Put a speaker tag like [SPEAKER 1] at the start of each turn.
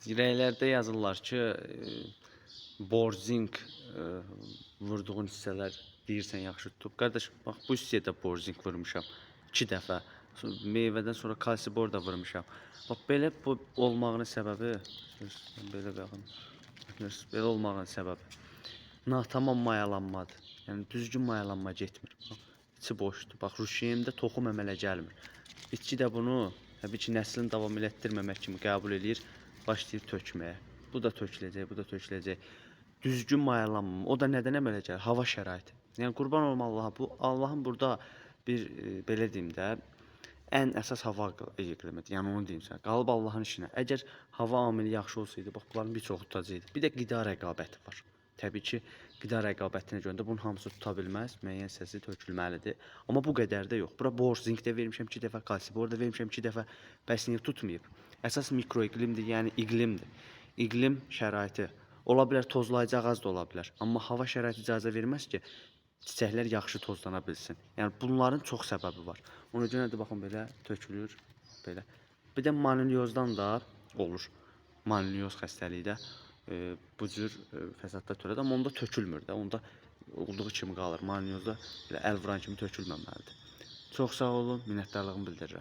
[SPEAKER 1] Dirəklərdə yazırlar ki, borzink vurduğun hissələr deyirsən yaxşı tutub. Qardaş, bax bu hissəyə də borzink vurmuşam 2 dəfə. Meyvədən sonra kalsibor da vurmuşam. Bax belə bu olmağının səbəbi, belə baxın. Belə olmağının səbəbi natamam mayalanmadır. Yəni düzgün mayalanma getmir. Bax, içi boşdur. Bax ruşiyemdə toxum əmələ gəlmir. Bitki də bunu təbii ki, nəslini davam elətdirməmək kimi qəbul eləyir, başlayır tökməyə. Bu da töküləcək, bu da töküləcək. Düzgün mayalanmır. O da nədən əmələ gəlir? Hava şəraiti. Yəni qurban olum Allaha, bu Allahın burada bir belə deyim də, ən əsas hava iqlimidir. Yəni onu deyim sənə. Qalıb Allahın işinə. Əgər hava amili yaxşı olsaydı, bax bunların bir çoxu tutacaqdı. Bir də qida rəqabəti var. Təbii ki, qida rəqabətinə görə də bunun hamısı tuta bilməz. Müəyyən hissəsi tökülməlidir. Amma bu qədər də yox. Bura bor, zink də vermişəm 2 dəfə, kalsibor da vermişəm 2 dəfə. Bəs niyə tutmayıb? Əsas mikroiqlimdir, yəni iqlimdir. İqlim şəraiti. Ola bilər tozlayıcı ağac da ola bilər. Amma hava şəraiti icazə verməz ki, çiçəklər yaxşı tozlana bilsin. Yəni bunların çox səbəbi var. Ona görə də baxın belə tökülür, belə. Bir də manilyozdan da olur. Manilyoz xəstəliyi də bu cür fəsadlar törədir. Amma onda tökülmür də. Onda olduğu kimi qalır. Manilyozda elə əl vuran kimi tökülməməlidir. Çox sağ olun, minnətdarlığımı bildirirəm.